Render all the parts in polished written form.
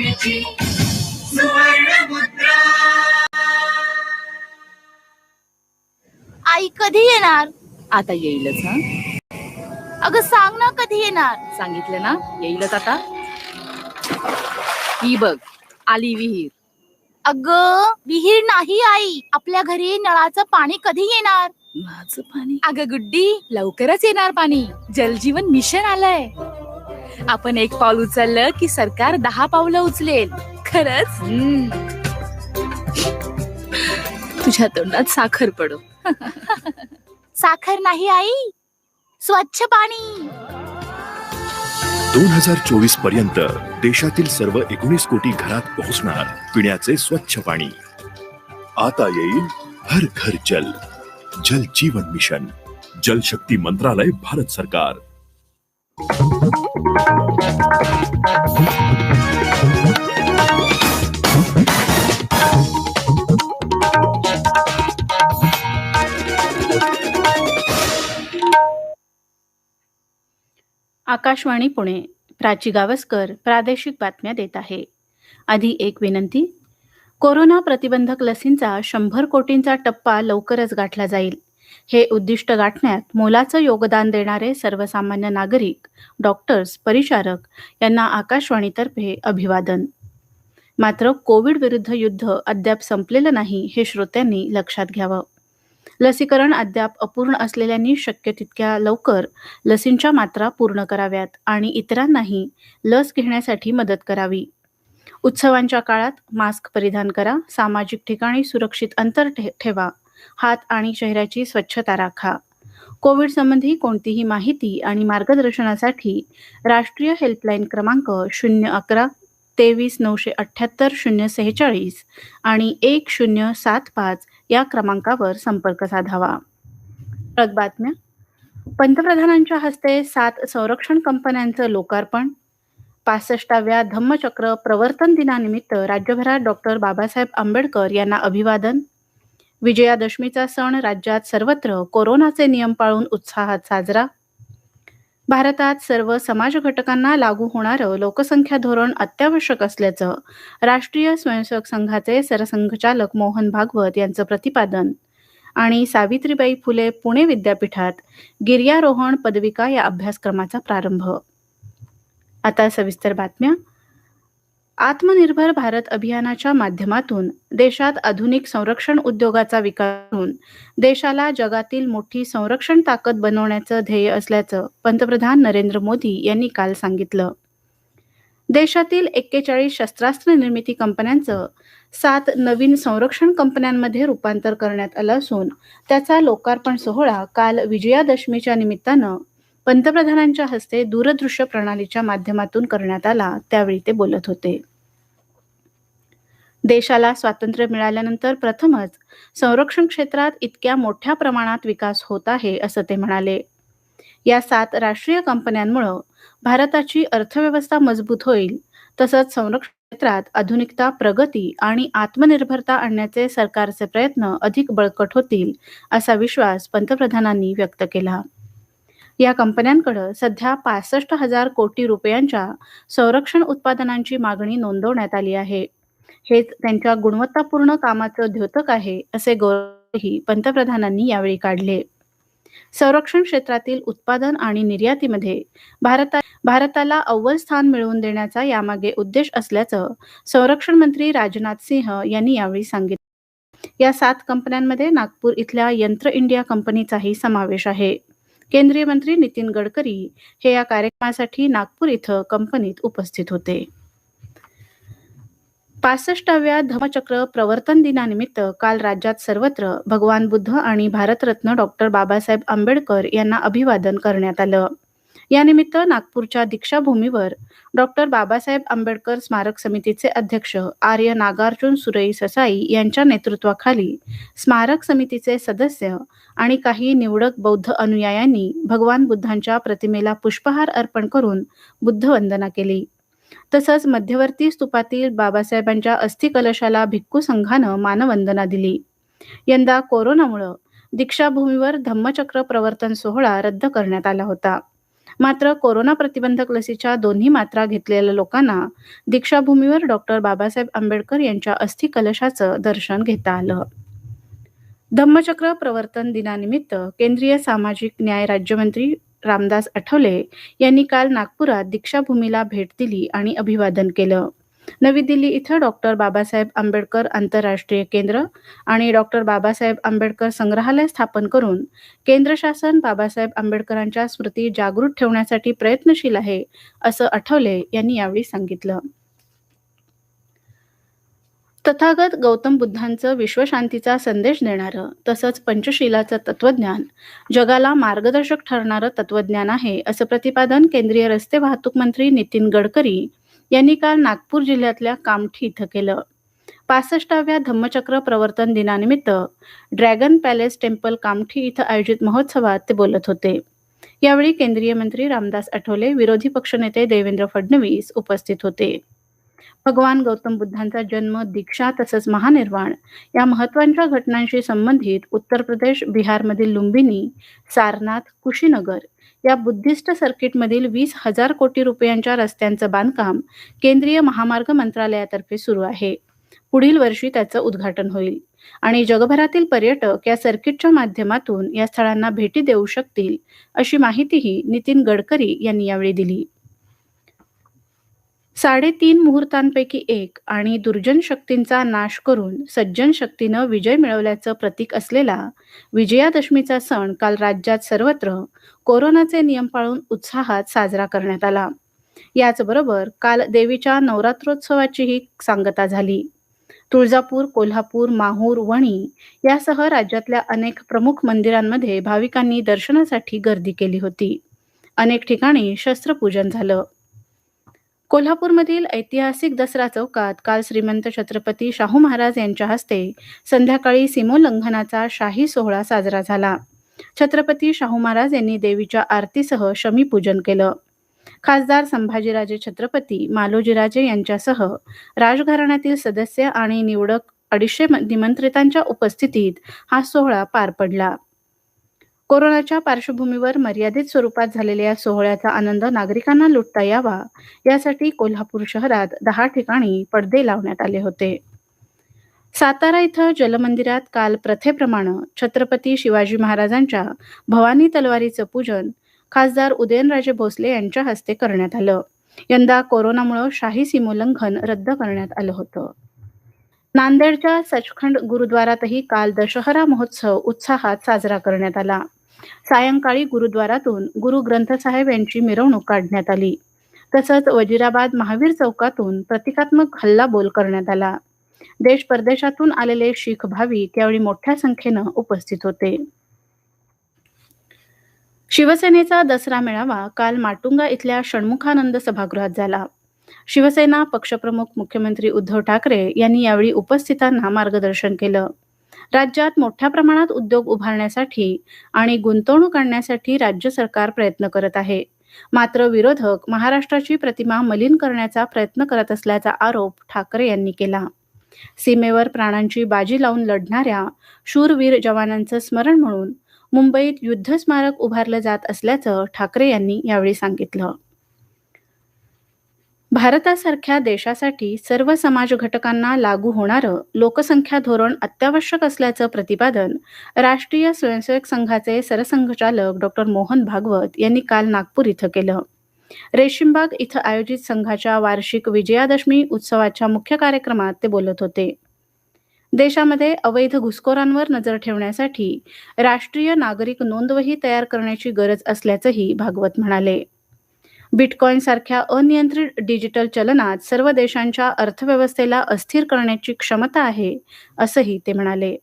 त्यांची सुवर्ण मुद्रा. आई कधी येणार? आता येईलच. हा, अगं सांग ना कधी येणार? सांगितलं ना, येईलच आता. ही बघ, आली विहीर. अगं विहीर नाही आई, आपल्या घरी नळाचं पाणी कधी येणार? नळाचं पाणी? अगं गुड्डी, लवकरच येणार पाणी. जलजीवन मिशन आलंय. आपण एक पाऊल उचललं की सरकार 10 पावलं उचलेल. खरंच. तुझ्या तोंडात साखर पडो. साखर नाही आई, स्वच्छ पाणी. 2024 पर्यंत देशातील सर्व 19 कोटी घरात पोहोचणार पिण्याचे स्वच्छ पाणी. आता येईल हर घर जल. जल जीवन मिशन, जल शक्ती मंत्रालय, भारत सरकार. आकाशवाणी पुणे. प्राची गावस्कर प्रादेशिक बातम्या देत आहे. आधी एक विनंती. कोरोना प्रतिबंधक लसींचा 100 कोटींचा टप्पा लवकरच गाठला जाईल. हे उद्दिष्ट गाठण्यात मोलाचं योगदान देणारे सर्वसामान्य नागरिक, डॉक्टर्स, परिचारक यांना आकाशवाणीतर्फे अभिवादन. मात्र कोविड विरुद्ध युद्ध अद्याप संपलेलं नाही हे श्रोत्यांनी लक्षात घ्यावं. लसीकरण अद्याप अपूर्ण असलेल्यांनी शक्य तितक्या लवकर लसींच्या मात्रा पूर्ण कराव्यात आणि इतरांनाही लस घेण्यासाठी मदत करावी. उत्सवांच्या काळात मास्क परिधान करा, सामाजिक ठिकाणी सुरक्षित अंतर ठेवा, हात आणि चेहऱ्याची स्वच्छता राखा. कोविड संबंधी कोणतीही माहिती आणि मार्गदर्शनासाठी राष्ट्रीय हेल्पलाईन क्रमांक 011 23 978 046 आणि 1075 या क्रमांकावर संपर्क साधावा. ठळक बातम्या. पंतप्रधानांच्या हस्ते 7 संरक्षण कंपन्यांचं लोकार्पण. 65व्या धम्मचक्र प्रवर्तन दिनानिमित्त राज्यभरात डॉक्टर बाबासाहेब आंबेडकर यांना अभिवादन. विजयादशमीचा सण राज्यात सर्वत्र कोरोनाचे नियम पाळून उत्साहात साजरा. भारतात सर्व समाज घटकांना लागू होणारं लोकसंख्या धोरण अत्यावश्यक असल्याचं राष्ट्रीय स्वयंसेवक संघाचे सरसंघचालक मोहन भागवत यांचं प्रतिपादन. आणि सावित्रीबाई फुले पुणे विद्यापीठात गिर्यारोहण पदविका या अभ्यासक्रमाचा प्रारंभ. आता सविस्तर बातम्या. आत्मनिर्भर भारत अभियानाच्या माध्यमातून देशात आधुनिक संरक्षण उद्योगाचा विकास करून देशाला जगातील मोठी संरक्षण ताकद बनवण्याचं ध्येय असल्याचं पंतप्रधान नरेंद्र मोदी यांनी काल सांगितलं. देशातील 41 शस्त्रास्त्र निर्मिती कंपन्यांचं 7 नवीन संरक्षण कंपन्यांमध्ये रूपांतर करण्यात आलं असून त्याचा लोकार्पण सोहळा काल विजयादशमीच्या निमित्तानं पंतप्रधानांच्या हस्ते दूरदृश्य प्रणालीच्या माध्यमातून करण्यात आला. त्यावेळी ते बोलत होते. देशाला स्वातंत्र्य मिळाल्यानंतर प्रथमच संरक्षण क्षेत्रात इतक्या मोठ्या प्रमाणात विकास होत आहे असं ते म्हणाले. या 7 राष्ट्रीय कंपन्यांमुळे भारताची अर्थव्यवस्था मजबूत होईल, तसंच संरक्षण क्षेत्रात आधुनिकता, प्रगती आणि आत्मनिर्भरता आणण्याचे सरकारचे प्रयत्न अधिक बळकट होतील असा विश्वास पंतप्रधानांनी व्यक्त केला. या कंपन्यांकडे सध्या 65,000 कोटी रुपयांच्या संरक्षण उत्पादनांची मागणी नोंदवण्यात आली आहे. हेच त्यांच्या गुणवत्तापूर्ण कामाचं द्योतक आहे असे गौरवही पंतप्रधानांनी यावेळी काढले. संरक्षण क्षेत्रातील उत्पादन आणि निर्यातीमध्ये भारताला अव्वल स्थान मिळवून देण्याचा यामागे उद्देश असल्याचं संरक्षण मंत्री राजनाथ सिंह यांनी यावेळी सांगितलं. या 7 कंपन्यांमध्ये नागपूर इथल्या यंत्र इंडिया कंपनीचाही समावेश आहे. केंद्रीय मंत्री नितीन गडकरी हे या कार्यक्रमासाठी नागपूर इथं कंपनीत उपस्थित होते. 65व्या धम्मचक्र प्रवर्तन दिनानिमित्त काल राज्यात सर्वत्र भगवान बुद्ध आणि भारतरत्न डॉक्टर बाबासाहेब आंबेडकर यांना अभिवादन करण्यात आलं. यानिमित्त नागपूरच्या दीक्षाभूमीवर डॉक्टर बाबासाहेब आंबेडकर स्मारक समितीचे अध्यक्ष आर्य नागार्जुन सुरई ससाई यांच्या नेतृत्वाखाली स्मारक समितीचे सदस्य आणि काही निवडक बौद्ध अनुयायांनी भगवान बुद्धांच्या प्रतिमेला पुष्पहार अर्पण करून बुद्धवंदना केली. तसंच मध्यवर्ती स्तूपातील बाबासाहेबांच्या अस्थिकलशाला भिक्खू संघानं मानवंदना दिली. यंदा कोरोनामुळे दीक्षाभूमीवर धम्मचक्र प्रवर्तन सोहळा रद्द करण्यात आला होता. मात्र कोरोना प्रतिबंधक लसीच्या दोन्ही मात्रा घेतलेल्या लोकांना दीक्षाभूमीवर डॉक्टर बाबासाहेब आंबेडकर यांच्या अस्थि कलशाचं दर्शन घेता आलं. धम्मचक्र प्रवर्तन दिनानिमित्त केंद्रीय सामाजिक न्याय राज्यमंत्री रामदास आठवले यांनी काल नागपुरात दीक्षाभूमीला भेट दिली आणि अभिवादन केलं. नवी दिल्ली इथं डॉक्टर बाबासाहेब आंबेडकर आंतरराष्ट्रीय केंद्र आणि डॉक्टर बाबासाहेब आंबेडकर संग्रहालय स्थापन करून केंद्र शासन बाबासाहेब आंबेडकरांच्या स्मृती जागृत ठेवण्यासाठी प्रयत्नशील आहे, असं आठवले यांनी यावेळी सांगितलं. तथागत गौतम बुद्धांचं विश्वशांतीचा संदेश देणारं तसंच पंचशीलाचं तत्वज्ञान जगाला मार्गदर्शक ठरणारं तत्वज्ञान आहे, असं प्रतिपादन केंद्रीय रस्ते वाहतूक मंत्री नितीन गडकरी यांनी काल नागपूर जिल्ह्यातल्या कामठी इथं केलं. 65व्या धम्मचक्र प्रवर्तन दिनानिमित्त ड्रॅगन पॅलेस टेम्पल कामठी इथं आयोजित महोत्सवात ते बोलत होते. यावेळी केंद्रीय मंत्री रामदास आठवले, विरोधी पक्षनेते देवेंद्र फडणवीस उपस्थित होते. भगवान गौतम बुद्धांचा जन्म, दीक्षा तसंच महानिर्वाण या महत्त्वाच्या घटनांशी संबंधित उत्तर प्रदेश, बिहारमधील लुंबिनी, सारनाथ, कुशीनगर या बुद्धिस्ट सर्किटमधील 20,000 कोटी रुपयांच्या रस्त्यांचं बांधकाम केंद्रीय महामार्ग मंत्रालयातर्फे सुरू आहे. पुढील वर्षी त्याचं उद्घाटन होईल आणि जगभरातील पर्यटक या सर्किटच्या माध्यमातून या स्थळांना भेटी देऊ शकतील, अशी माहितीही नितीन गडकरी यांनी यावेळी दिली. 3.5 मुहूर्तांपैकी एक आणि दुर्जन शक्तींचा नाश करून सज्जन शक्तीनं विजय मिळवल्याचं प्रतीक असलेला विजयादशमीचा सण काल राज्यात सर्वत्र कोरोनाचे नियम पाळून उत्साहात साजरा करण्यात आला. याचबरोबर काल देवीच्या नवरात्रोत्सवाचीही सांगता झाली. तुळजापूर, कोल्हापूर, माहूर, वणी यासह राज्यातल्या अनेक प्रमुख मंदिरांमध्ये भाविकांनी दर्शनासाठी गर्दी केली होती. अनेक ठिकाणी शस्त्रपूजन झालं. कोल्हापूरमधील ऐतिहासिक दसरा चौकात काल श्रीमंत छत्रपती शाहू महाराज यांच्या हस्ते संध्याकाळी सीमोल्लंघनाचा शाही सोहळा साजरा झाला. छत्रपती शाहू महाराज यांनी देवीच्या आरतीसह शमीपूजन केलं. खासदार संभाजीराजे छत्रपती, मालोजीराजे यांच्यासह राजघराण्यातील सदस्य आणि निवडक 250 निमंत्रितांच्या उपस्थितीत हा सोहळा पार पडला. कोरोनाच्या पार्श्वभूमीवर मर्यादित स्वरूपात झालेल्या या सोहळ्याचा आनंद नागरिकांना लुटता यावा यासाठी कोल्हापूर शहरात 10 ठिकाणी पडदे लावण्यात आले होते. सातारा इथं जलमंदिरात काल प्रथेप्रमाणे छत्रपती शिवाजी महाराजांच्या भवानी तलवारीचं पूजन खासदार उदयनराजे भोसले यांच्या हस्ते करण्यात आलं. यंदा कोरोनामुळे शाही सीमोल्लंघन रद्द करण्यात आलं होतं. नांदेडच्या सचखंड गुरुद्वारातही काल दशहरा महोत्सव उत्साहात साजरा करण्यात आला. सायंकाळी गुरुद्वारातून गुरु ग्रंथ साहेब यांची मिरवणूक काढण्यात आली. तसंच वजिराबाद महावीर चौकातून प्रतिकात्मक हल्ला बोल करण्यात आला. देश परदेशातून आलेले शीख भाविक यावेळी मोठ्या संख्येनं उपस्थित होते. शिवसेनेचा दसरा मेळावा काल माटुंगा इथल्या षण्मुखानंद सभागृहात झाला. शिवसेना पक्षप्रमुख मुख्यमंत्री उद्धव ठाकरे यांनी यावेळी उपस्थितांना मार्गदर्शन केलं. राज्यात मोठ्या प्रमाणात उद्योग उभारण्यासाठी आणि गुंतवणूक आणण्यासाठी राज्य सरकार प्रयत्न करत आहे. मात्र विरोधक महाराष्ट्राची प्रतिमा मलिन करण्याचा प्रयत्न करत असल्याचा आरोप ठाकरे यांनी केला. सीमेवर प्राणांची बाजी लावून लढणाऱ्या शूरवीर जवानांचं स्मरण म्हणून मुंबईत युद्ध स्मारक उभारलं जात असल्याचं ठाकरे यांनी यावेळी सांगितलं. भारतासारख्या देशासाठी सर्व समाज घटकांना लागू होणारं लोकसंख्या धोरण अत्यावश्यक असल्याचं प्रतिपादन राष्ट्रीय स्वयंसेवक संघाचे सरसंघचालक डॉक्टर मोहन भागवत यांनी काल नागपूर इथं केलं. रेशीमबाग इथं आयोजित संघाच्या वार्षिक विजयादशमी उत्सवाच्या मुख्य कार्यक्रमात ते बोलत होते. देशामध्ये अवैध घुसखोरांवर नजर ठेवण्यासाठी राष्ट्रीय नागरिक नोंदवही तयार करण्याची गरज असल्याचंही भागवत म्हणाले. बिटकॉइन सारख्या अनियंत्रित डिजिटल चलनात सर्व देशांच्या अर्थव्यवस्थेला अस्थिर करण्याची क्षमता आहे, असंही ते म्हणाले.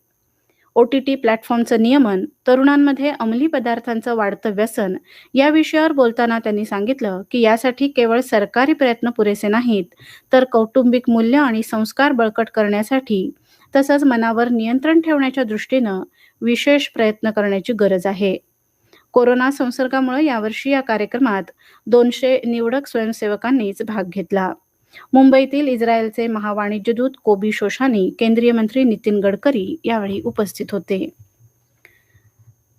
OTT प्लॅटफॉर्मचं नियमन, तरुणांमध्ये अंमली पदार्थांचं वाढतं व्यसन या विषयावर बोलताना त्यांनी सांगितलं की यासाठी केवळ सरकारी प्रयत्न पुरेसे नाहीत, तर कौटुंबिक मूल्य आणि संस्कार बळकट करण्यासाठी तसंच मनावर नियंत्रण ठेवण्याच्या दृष्टीनं विशेष प्रयत्न करण्याची गरज आहे. कोरोना संसर्गामुळे यावर्षी या कार्यक्रमात 200 निवडक स्वयंसेवकांनीच भाग घेतला. मुंबईतील इस्रायलचे महावाणिज्यदूत कोबी शोशानी, केंद्रीय मंत्री नितीन गडकरी यावेळी उपस्थित होते.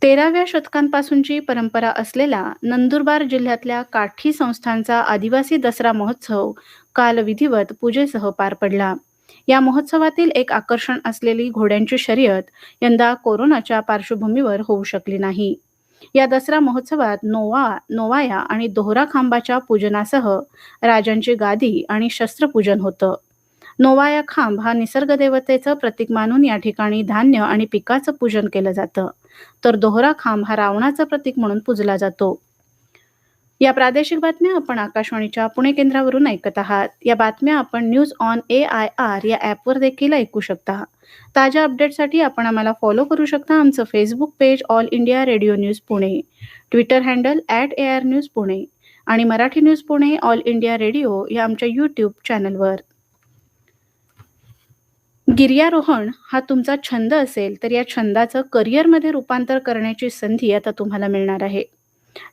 13व्या शतकांपासूनची परंपरा असलेला नंदुरबार जिल्ह्यातल्या काठी संस्थांचा आदिवासी दसरा महोत्सव काल विधिवत पूजेसह पार पडला. या महोत्सवातील एक आकर्षण असलेली घोड्यांची शर्यत यंदा कोरोनाच्या पार्श्वभूमीवर होऊ शकली नाही. या दसरा महोत्सवात नोवाया आणि दोहरा खांबाच्या पूजनासह राजांची गादी आणि शस्त्रपूजन होतं. नोवाया खांब हा निसर्गदेवतेचं प्रतीक मानून या ठिकाणी धान्य आणि पिकाचं पूजन केलं जातं, तर दोहरा खांब हा रावणाचं प्रतीक म्हणून पूजला जातो. या प्रादेशिक बातम्या आपण आकाशवाणीच्या पुणे केंद्रावरून ऐकत आहात. या बातम्या आपण न्यूज ऑन AIR या ॲपवर देखील ऐकू शकता. ताज्या अपडेटसाठी आपण आम्हाला फॉलो करू शकता. आमचं Facebook page All India Radio news Pune, Twitter handle @AR news Pune आणि Marathi news Pune All India Radio या आमच्या यूट्यूब चॅनलवर. गिर्यारोहण हा तुमचा छंद असेल तर या छंदाचं करिअरमध्ये रूपांतर करण्याची संधी आता तुम्हाला मिळणार आहे.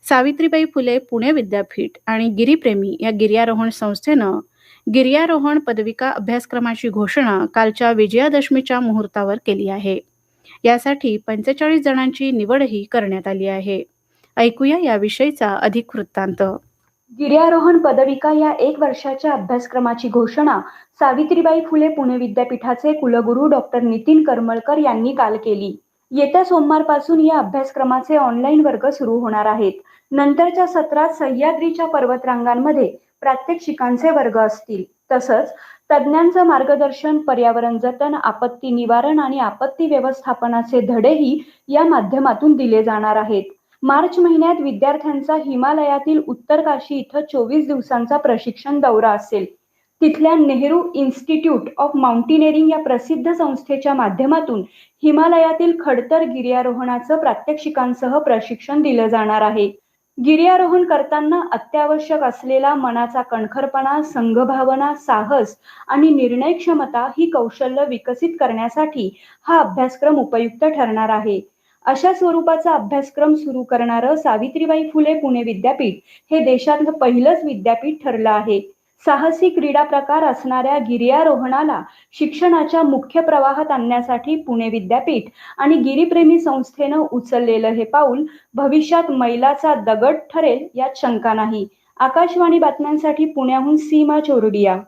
सावित्रीबाई फुले पुणे विद्यापीठ आणि गिरीप्रेमी या गिर्यारोहण संस्थेनं गिर्यारोहण पदविका अभ्यासक्रमाची घोषणा कालच्या विजयादशमीच्या मुहूर्तावर केली आहे. यासाठी 45 जणांची निवडही करण्यात आली आहे. ऐकूया याविषयीचा अधिक वृत्तांत. गिर्यारोहण पदविका या 1 वर्षाच्या अभ्यासक्रमाची घोषणा सावित्रीबाई फुले पुणे विद्यापीठाचे कुलगुरू डॉक्टर नितीन करमळकर यांनी काल केली. येत्या सोमवारपासून या अभ्यासक्रमाचे ऑनलाईन वर्ग सुरू होणार आहेत. नंतरच्या सत्रात सह्याद्रीच्या पर्वतरांगांमध्ये प्रात्यक्षिकांचे वर्ग असतील. तसंच तज्ज्ञांचं मार्गदर्शन, पर्यावरण जतन, आपत्ती निवारण आणि आपत्ती व्यवस्थापनाचे धडेही या माध्यमातून दिले जाणार आहेत. मार्च महिन्यात विद्यार्थ्यांचा हिमालयातील उत्तरकाशी इथं 24 दिवसांचा प्रशिक्षण दौरा असेल. तिथल्या नेहरू इन्स्टिट्यूट ऑफ माउंटेनिअरिंग या प्रसिद्ध संस्थेच्या माध्यमातून हिमालयातील खडतर गिर्यारोहणाचं प्रात्यक्षिकांसह प्रशिक्षण दिलं जाणार आहे. गिर्यारोहण करताना अत्यावश्यक असलेला मनाचा कणखरपणा, संघभावना, साहस आणि निर्णय क्षमता ही कौशल्य विकसित करण्यासाठी हा अभ्यासक्रम उपयुक्त ठरणार आहे. अशा स्वरूपाचा अभ्यासक्रम सुरू करणारं सावित्रीबाई फुले पुणे विद्यापीठ हे देशातलं पहिलंच विद्यापीठ ठरलं आहे. साहसी क्रीडा प्रकार असणाऱ्या गिर्यारोहणाला शिक्षणाच्या मुख्य प्रवाहात आणण्यासाठी पुणे विद्यापीठ आणि गिरीप्रेमी संस्थेनं उचललेलं हे पाऊल भविष्यात मैलाचा दगड ठरेल यात शंका नाही. आकाशवाणी बातम्यांसाठी पुण्याहून सीमा चोरडिया.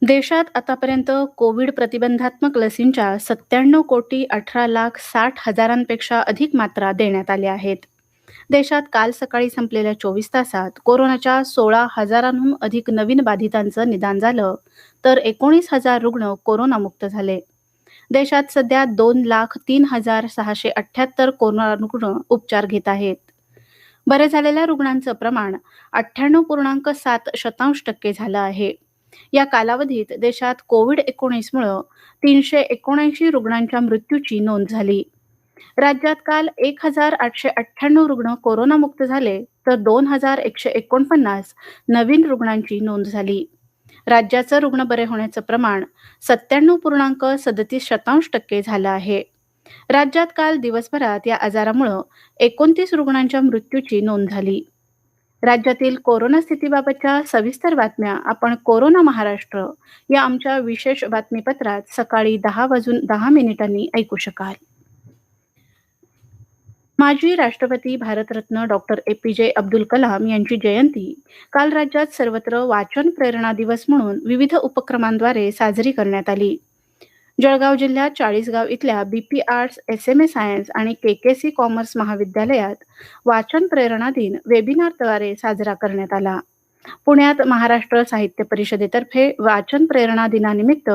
देशात आतापर्यंत कोविड प्रतिबंधात्मक लसींच्या 97,18,60,000पेक्षा अधिक मात्रा देण्यात आल्या आहेत. देशात काल सकाळी संपलेल्या 24 तासात कोरोनाच्या 16,000हून अधिक नवीन बाधितांचं निदान झालं, तर 19,000 रुग्ण कोरोनामुक्त झाले. देशात सध्या 2,03,678 कोरोना रुग्ण उपचार घेत आहेत. बरे झालेल्या रुग्णांचं प्रमाण 98.7% झालं आहे. या कालावधीत देशात कोविड-19मुळे 379 रुग्णांच्या मृत्यूची नोंद झाली. राज्यात काल 1,898 रुग्ण कोरोनामुक्त झाले, तर 2,149 नवीन रुग्णांची नोंद झाली. राज्याचं रुग्ण बरे होण्याचं प्रमाण 97.37% झालं आहे. राज्यात काल दिवसभरात या आजारामुळे 29 रुग्णांच्या मृत्यूची नोंद झाली. राज्यातील कोरोना स्थितीबाबतच्या सविस्तर बातम्या आपण कोरोना महाराष्ट्र या आमच्या विशेष बातमीपत्रात सकाळी 10:10 ऐकू शकाल. माजी राष्ट्रपती भारतरत्न डॉक्टर APJ अब्दुल कलाम यांची जयंती काल राज्यात सर्वत्र वाचन प्रेरणा दिवस म्हणून विविध उपक्रमांद्वारे साजरी करण्यात आली. जळगाव जिल्ह्यात चाळीसगाव इथल्या BP आर्ट्स, SMA सायन्स आणि KKC कॉमर्स महाविद्यालयात वाचन प्रेरणा दिन वेबिनारद्वारे साजरा करण्यात आला. पुण्यात महाराष्ट्र साहित्य परिषदेतर्फे वाचन प्रेरणा दिनानिमित्त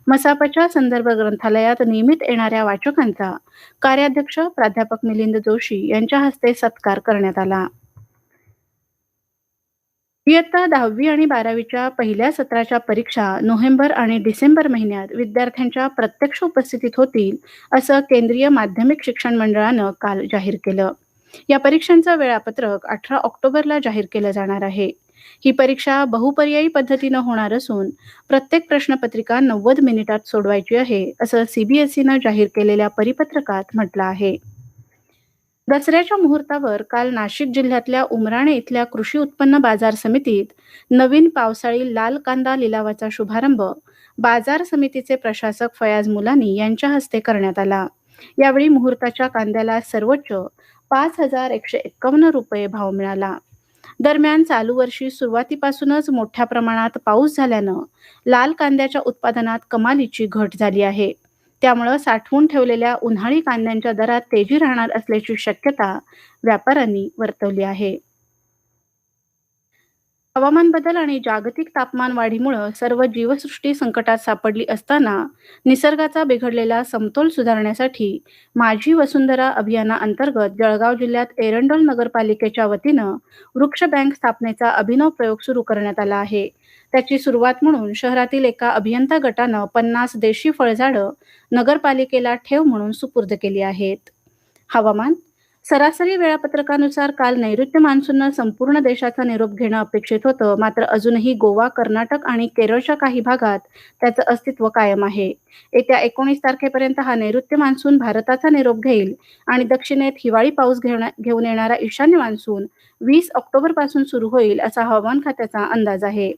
मसापच्या संदर्भ ग्रंथालयात नियमित येणाऱ्या वाचकांचा कार्याध्यक्ष प्राध्यापक मिलिंद जोशी यांच्या हस्ते सत्कार करण्यात आला. इयत्ता 10वी आणि 12वीच्या पहिल्या सत्राच्या परीक्षा नोव्हेंबर आणि डिसेंबर महिन्यात विद्यार्थ्यांच्या प्रत्यक्ष उपस्थितीत होतील, असं केंद्रीय माध्यमिक शिक्षण मंडळानं काल जाहीर केलं. या परीक्षांचं वेळापत्रक 18 ऑक्टोबरला जाहीर केलं जाणार आहे. ही परीक्षा बहुपर्यायी पद्धतीनं होणार असून प्रत्येक प्रश्नपत्रिका 90 मिनिटात सोडवायची आहे, असं CBSEनं जाहीर केलेल्या परिपत्रकात म्हटलं आहे. दसऱ्याच्या मुहूर्तावर काल नाशिक जिल्ह्यातल्या उमराणे इथल्या कृषी उत्पन्न बाजार समितीत नवीन पावसाळी लाल कांदा लिलावाचा शुभारंभ बाजार समितीचे प्रशासक फयाज मुलानी यांच्या हस्ते करण्यात आला. यावेळी मुहूर्ताच्या कांद्याला सर्वोच्च 5,151 रुपये भाव मिळाला. दरम्यान चालू वर्षी सुरुवातीपासूनच मोठ्या प्रमाणात पाऊस झाल्यानं लाल कांद्याच्या उत्पादनात कमालीची घट झाली आहे. त्यामुळे साठवून ठेवलेल्या उन्हाळी कांद्यांच्या दरात तेजी राहणार असल्याची शक्यता व्यापाऱ्यांनी वर्तवली आहे. हवामान बदल आणि जागतिक तापमान वाढीमुळे सर्व जीवसृष्टी संकटात सापडली असताना निसर्गाचा बिघडलेला समतोल सुधारण्यासाठी माझी वसुंधरा अभियानाअंतर्गत जळगाव जिल्ह्यात एरंडोल नगरपालिकेच्या वतीनं वृक्ष बँक स्थापनेचा अभिनव प्रयोग सुरू करण्यात आला आहे. त्याची सुरुवात म्हणून शहरातील एका अभियंता गटानं 50 देशी फळझाडं नगरपालिकेला ठेव म्हणून सुपूर्द केली आहेत. हवामान. सरासरी वेळापत्रकानुसार काल नैऋत्य मान्सूननं संपूर्ण देशाचा निरोप घेणं अपेक्षित होतं. मात्र अजूनही गोवा, कर्नाटक आणि केरळच्या काही भागात त्याचं अस्तित्व कायम आहे. येत्या 19 तारखेपर्यंत हा नैऋत्य मान्सून भारताचा निरोप घेईल आणि दक्षिणेत हिवाळी पाऊस घेऊन येणारा ईशान्य मान्सून 20 ऑक्टोबरपासून सुरू होईल असा हवामान खात्याचा अंदाज आहे.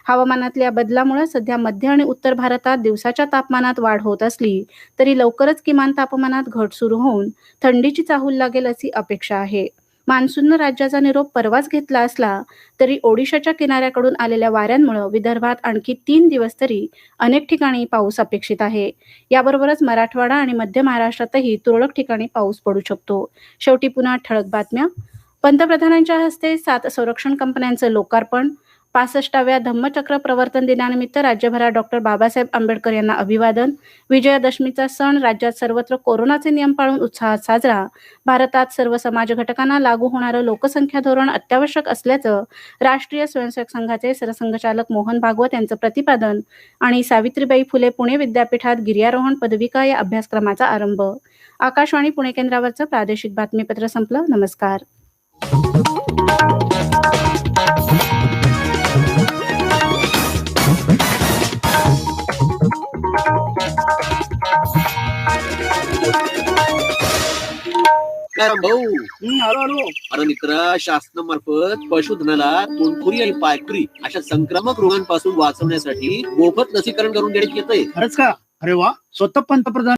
हवामानातल्या बदलामुळे सध्या मध्य आणि उत्तर भारतात दिवसाच्या तापमानात वाढ होत असली तरी लवकरच किमान तापमानात घट सुरू होऊन थंडीची चाहूल लागेल अशी अपेक्षा आहे. मान्सूननं राज्याचा निरोप परवाच घेतला असला तरी ओडिशाच्या किनाऱ्याकडून आलेल्या वाऱ्यांमुळे विदर्भात आणखी 3 दिवस तरी अनेक ठिकाणी पाऊस अपेक्षित आहे. याबरोबरच मराठवाडा आणि मध्य महाराष्ट्रातही तुरळक ठिकाणी पाऊस पडू शकतो. शेवटी पुन्हा ठळक बातम्या. पंतप्रधानांच्या हस्ते 7 संरक्षण कंपन्यांचं लोकार्पण. 65व्या धम्मचक्र प्रवर्तन दिनानिमित्त राज्यभरात डॉक्टर बाबासाहेब आंबेडकर यांना अभिवादन. विजयादशमीचा सण राज्यात सर्वत्र कोरोनाचे नियम पाळून उत्साहात साजरा. भारतात सर्व समाज घटकांना लागू होणारं लोकसंख्या धोरण अत्यावश्यक असल्याचं राष्ट्रीय स्वयंसेवक संघाचे सरसंघचालक मोहन भागवत यांचं प्रतिपादन. आणि सावित्रीबाई फुले पुणे विद्यापीठात गिर्यारोहण पदविका या अभ्यासक्रमाचा आरंभ. आकाशवाणी पुणे केंद्रावरचं प्रादेशिक बातमीपत्र संपलं. नमस्कार. भाऊ अरे मित्र, शासनामार्फत पशुधनाला तोंडखुरी आणि पायखुरी अशा संक्रामक रोगांपासून वाचवण्यासाठी मोफत लसीकरण करून देण्यात येतंय. खरंच का? अरे वा. स्वतः पंतप्रधान